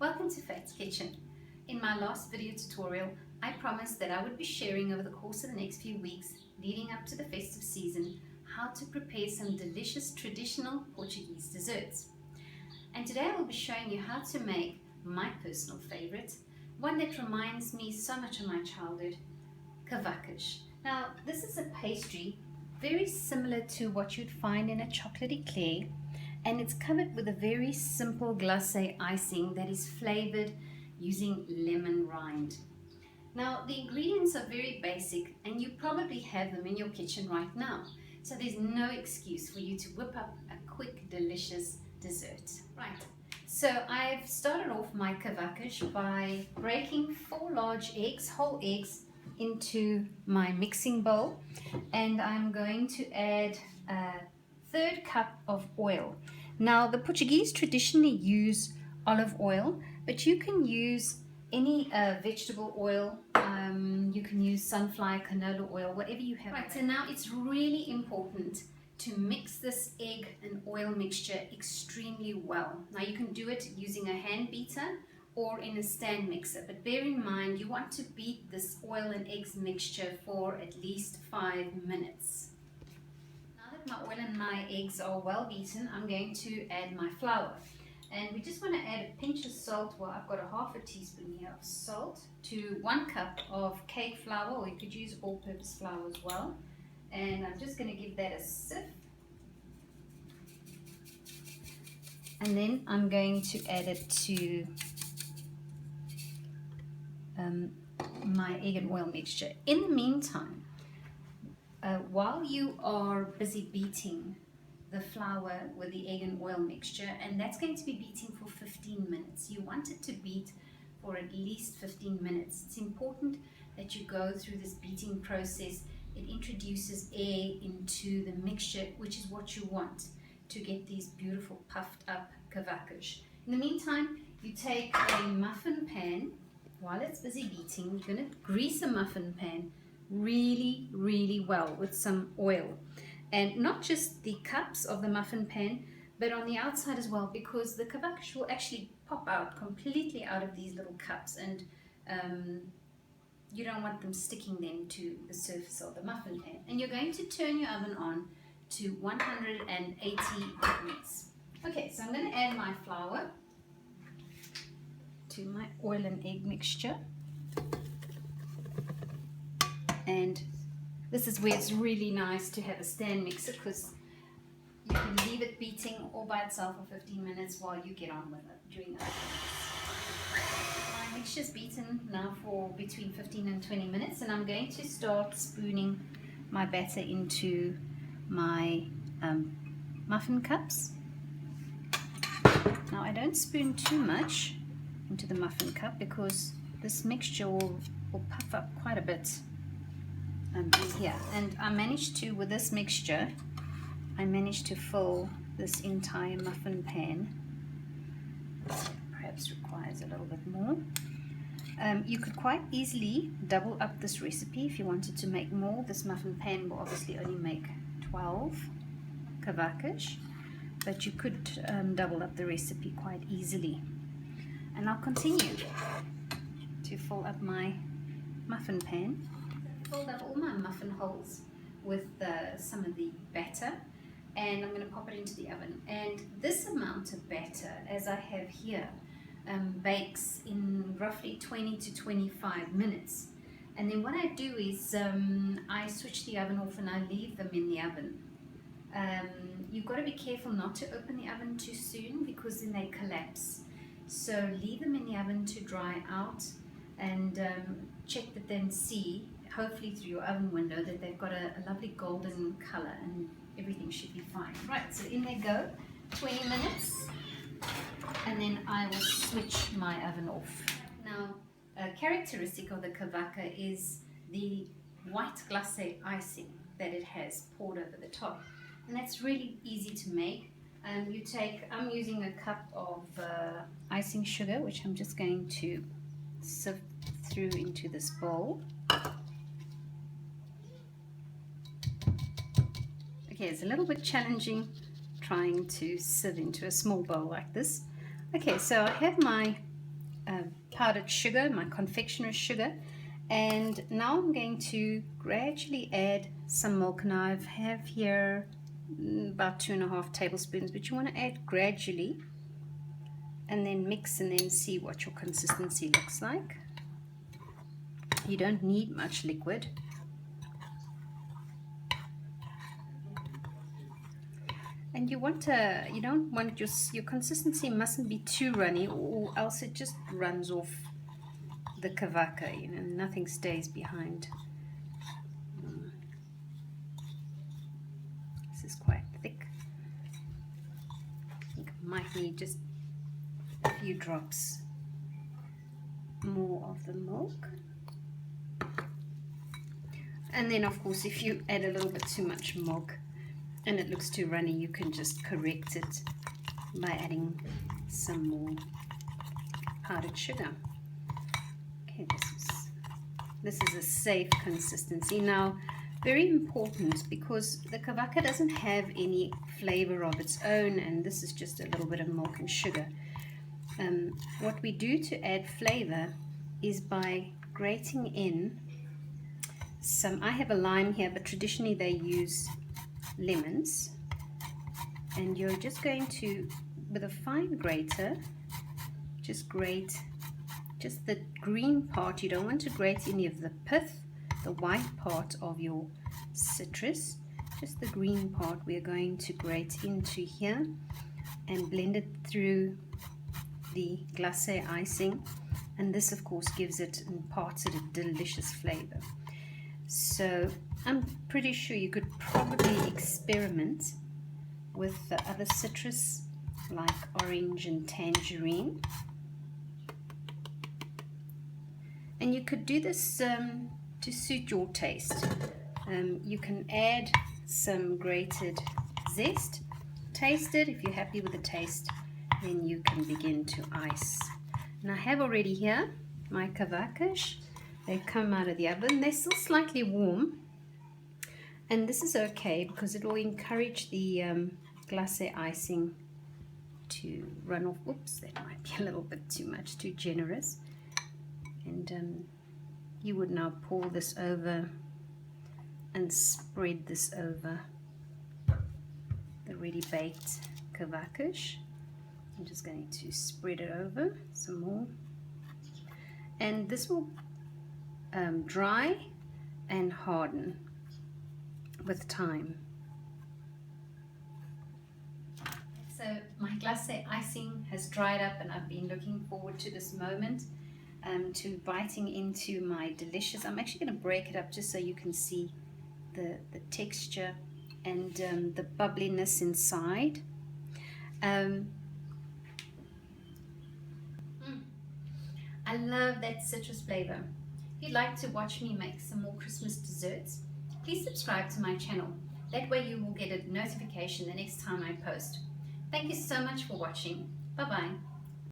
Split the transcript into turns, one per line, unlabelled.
Welcome to Faith's Kitchen. In my last video tutorial, I promised that I would be sharing over the course of the next few weeks leading up to the festive season how to prepare some delicious traditional Portuguese desserts. And today I will be showing you how to make my personal favorite, one that reminds me so much of my childhood, Cavacas. Now this is a pastry very similar to what you'd find in a chocolate eclair, and it's covered with a very simple glacé icing that is flavored using lemon rind. Now the ingredients are very basic and you probably have them in your kitchen right now, so there's no excuse for you to whip up a quick delicious dessert. Right, so I've started off my Cavacas by breaking 4 large eggs, whole eggs, into my mixing bowl, and I'm going to add a 1/3 cup of oil. Now the Portuguese traditionally use olive oil, but you can use any vegetable oil. You can use sunflower, canola oil, whatever you have. Right, so now it's really important to mix this egg and oil mixture extremely well. Now you can do it using a hand beater or in a stand mixer, but bear in mind you want to beat this oil and eggs mixture for at least 5 minutes. Now that my oil and my eggs are well beaten, I'm going to add my flour. And we just want to add a pinch of salt. Well, I've got a 1/2 teaspoon here of salt to 1 cup of cake flour, or you could use all-purpose flour as well. And I'm just going to give that a sift. And then I'm going to add it to my egg and oil mixture. In the meantime, while you are busy beating the flour with the egg and oil mixture, and that's going to be beating for 15 minutes. You want it to beat for at least 15 minutes. It's important that you go through this beating process. It introduces air into the mixture, which is what you want to get these beautiful puffed up Cavacas. In the meantime, you take a muffin pan. While it's busy beating, you're going to grease a muffin pan really well with some oil. And not just the cups of the muffin pan, but on the outside as well, because the Cavacas will actually pop out completely out of these little cups, and you don't want them sticking then to the surface of the muffin pan. And you're going to turn your oven on to 180 degrees. Okay, so I'm going to add my flour to my oil and egg mixture, and this is where it's really nice to have a stand mixer, because you can leave it beating all by itself for 15 minutes while you get on with it during the My mixture's beaten now for between 15 and 20 minutes, and I'm going to start spooning my batter into my muffin cups. Now I don't spoon too much into the muffin cup, because this mixture will puff up quite a bit in here. And I managed to, with this mixture, I managed to fill this entire muffin pan. Perhaps requires a little bit more. You could quite easily double up this recipe if you wanted to make more. This muffin pan will obviously only make 12 Cavacas, but you could double up the recipe quite easily. And I'll continue to fill up my muffin pan. Filled up all my muffin holes with some of the batter, and I'm going to pop it into the oven. And this amount of batter, as I have here, bakes in roughly 20 to 25 minutes. And then what I do is I switch the oven off and I leave them in the oven. You've got to be careful not to open the oven too soon, because then they collapse. So leave them in the oven to dry out, and check that then see, hopefully through your oven window, that they've got a lovely golden color, and everything should be fine. Right, so in they go, 20 minutes, and then I will switch my oven off. Now, a characteristic of the Cavaca is the white glacé icing that it has poured over the top, and that's really easy to make. I'm using a cup of icing sugar, which I'm just going to sift through into this bowl. Okay, it's a little bit challenging trying to sieve into a small bowl like this. Okay, so I have my powdered sugar, my confectioner's sugar, and now I'm going to gradually add some milk. Now I have here about 2.5 tablespoons, but you want to add gradually and then mix and then see what your consistency looks like. You don't need much liquid. And you don't want your consistency mustn't be too runny, or else it just runs off the cavaca, nothing stays behind. This is quite thick. I think I might need just a few drops more of the milk. And then of course, if you add a little bit too much milk and it looks too runny, you can just correct it by adding some more powdered sugar. Okay, this is a safe consistency. Now, very important, because the cavaca doesn't have any flavor of its own, and this is just a little bit of milk and sugar. What we do to add flavor is by grating in some, I have a lime here, but traditionally they use lemons, and you're just going to, with a fine grater, just grate just the green part. You don't want to grate any of the pith, the white part of your citrus. Just the green part we're going to grate into here and blend it through the glacé icing, and this of course gives it, imparts it a delicious flavor. So I'm pretty sure you could probably experiment with the other citrus like orange and tangerine, and you could do this to suit your taste. You can add some grated zest, taste it. If you're happy with the taste, then you can begin to ice. And I have already here my cavacas. They've come out of the oven. They're still slightly warm, and this is okay because it will encourage the glacé icing to run off. Oops, that might be a little bit too much, too generous. And you would now pour this over and spread this over the ready baked cavacas. I'm just going to spread it over some more, and this will dry and harden with time. So my glacé icing has dried up, and I've been looking forward to this moment, to biting into my delicious, I'm actually going to break it up just so you can see the texture and the bubbliness inside. I love that citrus flavor. If you'd like to watch me make some more Christmas desserts, please subscribe to my channel. That way you will get a notification the next time I post. Thank you so much for watching. Bye bye.